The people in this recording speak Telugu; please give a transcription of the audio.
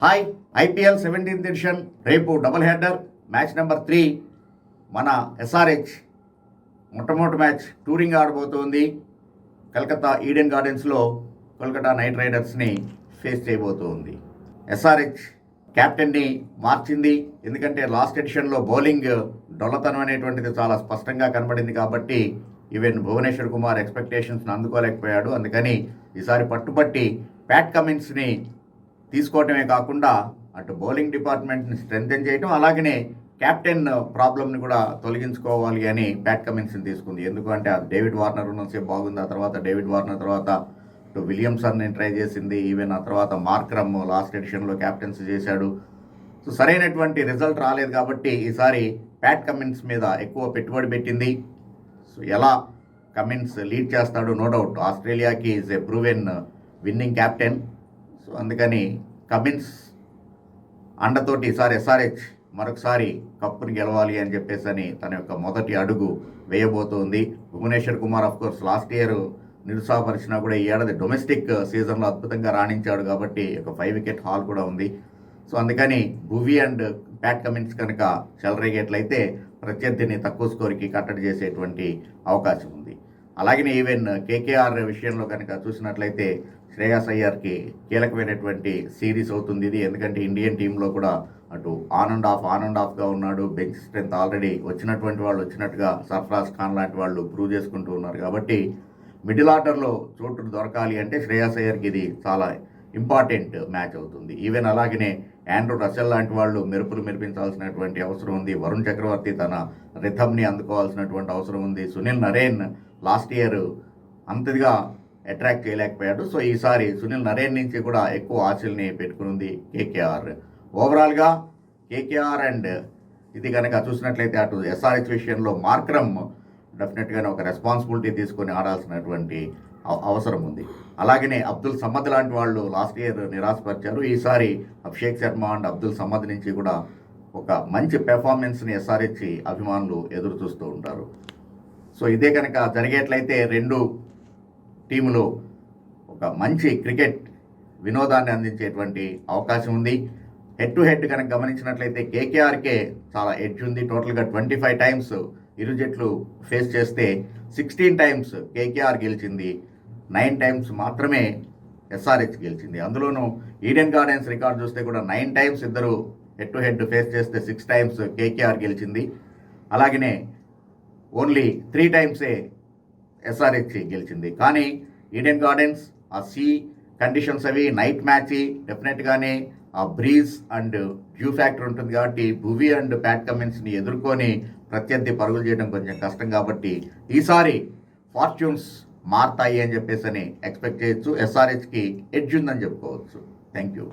హాయ్, ఐపీఎల్ 17th ఎడిషన్ రేపు డబుల్ హెడర్ మ్యాచ్ నెంబర్ 3 మన ఎస్ఆర్హెచ్ మొట్టమొదటి మ్యాచ్ టూరింగ్ ఆడబోతోంది. కలకత్తా ఈడెన్ గార్డెన్స్లో కోల్కతా నైట్ రైడర్స్ని ఫేస్ చేయబోతోంది. ఎస్ఆర్హెచ్ క్యాప్టెన్ని మార్చింది, ఎందుకంటే లాస్ట్ ఎడిషన్లో బౌలింగ్ డొల్లతనం అనేటువంటిది చాలా స్పష్టంగా కనబడింది. కాబట్టి ఈవెన్ భువనేశ్వర్ కుమార్ ఎక్స్పెక్టేషన్స్ని అందుకోలేకపోయాడు. అందుకని ఈసారి పట్టుపట్టి ప్యాట్ కమిన్స్ని తీసుకోవటమే కాకుండా అటు బౌలింగ్ డిపార్ట్మెంట్ని స్ట్రెంథెన్ చేయటం, అలాగనే క్యాప్టెన్ ప్రాబ్లమ్ని కూడా తొలగించుకోవాలి అని ప్యాట్ కమిన్స్ని తీసుకుంది. ఎందుకంటే అది డేవిడ్ వార్నర్ ఉన్నసేపు బాగుంది. ఆ తర్వాత డేవిడ్ వార్నర్ తర్వాత ఇటు విలియమ్సన్ని ట్రై చేసింది. ఈవెన్ ఆ తర్వాత మార్క్రమ్ లాస్ట్ ఎడిషన్లో క్యాప్టెన్సీ చేశాడు. సో సరైనటువంటి రిజల్ట్ రాలేదు. కాబట్టి ఈసారి ప్యాట్ కమిన్స్ మీద ఎక్కువ పెట్టుబడి పెట్టింది. సో ఎలా కమిన్స్ లీడ్ చేస్తాడు, నో డౌట్ ఆస్ట్రేలియాకి is a proven winning captain. So అందుకని కమిన్స్ అండతోటి ఈసారి ఎస్ఆర్హెచ్ మరొకసారి కప్పుని గెలవాలి అని చెప్పేసి తన యొక్క మొదటి అడుగు వేయబోతోంది. Bhuvneshwar Kumar course last year నిరుత్సాహపరిచినా కూడా ఈ ఏడాది డొమెస్టిక్ సీజన్లో అద్భుతంగా రాణించాడు. కాబట్టి ఒక 5 వికెట్ హాల్ కూడా ఉంది. సో అందుకని భువి అండ్ ప్యాట్ కమిన్స్ కనుక చెలరేగేట్లయితే ప్రత్యర్థిని తక్కువ స్కోర్కి కట్టడి చేసేటువంటి అవకాశం ఉంది. అలాగనే ఈవెన్ కేకేఆర్ విషయంలో కనుక చూసినట్లయితే శ్రేయాస్ అయ్యర్కి కీలకమైనటువంటి సిరీస్ అవుతుంది ఇది. ఎందుకంటే ఇండియన్ టీంలో కూడా అటు ఆన్ అండ్ ఆఫ్గా ఉన్నాడు. బెంచ్ స్ట్రెంత్ ఆల్రెడీ వచ్చినటువంటి వాళ్ళు వచ్చినట్టుగా సర్ఫరాజ్ ఖాన్ లాంటి వాళ్ళు ప్రూవ్ చేసుకుంటూ ఉన్నారు. కాబట్టి మిడిల్ ఆర్డర్లో చోటు దొరకాలి అంటే శ్రేయాస్ అయ్యర్కి ఇది చాలా ఇంపార్టెంట్ మ్యాచ్ అవుతుంది. ఈవెన్ అలాగనే ఆండ్రూ రసెల్ లాంటి వాళ్ళు మెరుపులు మెరిపించాల్సినటువంటి అవసరం ఉంది. వరుణ్ చక్రవర్తి తన రిథమ్ని అందుకోవాల్సినటువంటి అవసరం ఉంది. సునీల్ నరేన్ లాస్ట్ ఇయర్ అంతగా అట్రాక్ట్ చేయలేకపోయాడు. సో ఈసారి సునీల్ నరేన్ నుంచి కూడా ఎక్కువ ఆశల్ని పెట్టుకుని కేకేఆర్. ఓవరాల్గా కేకేఆర్ అండ్ ఇది కనుక చూసినట్లయితే అటు ఎస్ఆర్హెచ్ విషయంలో మార్క్రమ్ డెఫినెట్గానే ఒక రెస్పాన్సిబిలిటీ తీసుకొని ఆడాల్సినటువంటి అవసరం ఉంది. అలాగనే అబ్దుల్ సమద్ లాంటి వాళ్ళు లాస్ట్ ఇయర్ నిరాశపరిచారు. ఈసారి అభిషేక్ శర్మ అండ్ అబ్దుల్ సమద్ నుంచి కూడా ఒక మంచి పెర్ఫార్మెన్స్ని ఎస్ఆర్హెచ్ అభిమానులు ఎదురు చూస్తూ ఉంటారు. సో ఇదే కనుక జరిగేట్లయితే రెండు టీములు ఒక మంచి క్రికెట్ వినోదాన్ని అందించేటువంటి అవకాశం ఉంది. హెడ్ టు హెడ్ కనుక గమనించినట్లయితే కేకేఆర్కే చాలా ఎడ్జ్ ఉంది. టోటల్గా 25 టైమ్స్ ఇరు జట్లు ఫేస్ చేస్తే 16 టైమ్స్ కేకేఆర్ గెలిచింది, 9 టైమ్స్ మాత్రమే ఎస్ఆర్హెచ్ గెలిచింది. అందులోనూ ఈడెన్ గార్డెన్స్ రికార్డు చూస్తే కూడా 9 టైమ్స్ ఇద్దరు హెడ్ టు హెడ్ ఫేస్ చేస్తే 6 టైమ్స్ కేకేఆర్ గెలిచింది. అలాగనే ఓన్లీ 3 టైమ్సే ఎస్ఆర్హెచ్ గెలిచింది. కానీ ఈడెన్ గార్డెన్స్ ఆ సీ కండిషన్స్ అవి నైట్ మ్యాచ్ డెఫినెట్గానే ఆ బ్రీజ్ అండ్ డ్యూ ఫ్యాక్టర్ ఉంటుంది. కాబట్టి భువి అండ్ ప్యాట్ కమిన్స్ని ఎదుర్కొని ప్రత్యర్థి పరుగులు చేయడం కొంచెం కష్టం. కాబట్టి ఈసారి ఫార్చ్యూన్స్ మారుతాయి అని చెప్పేసి ఎక్స్పెక్ట్ చేయొచ్చు. ఎస్ఆర్హెచ్కి ఎడ్జ్ ఉందని చెప్పుకోవచ్చు. Thank you.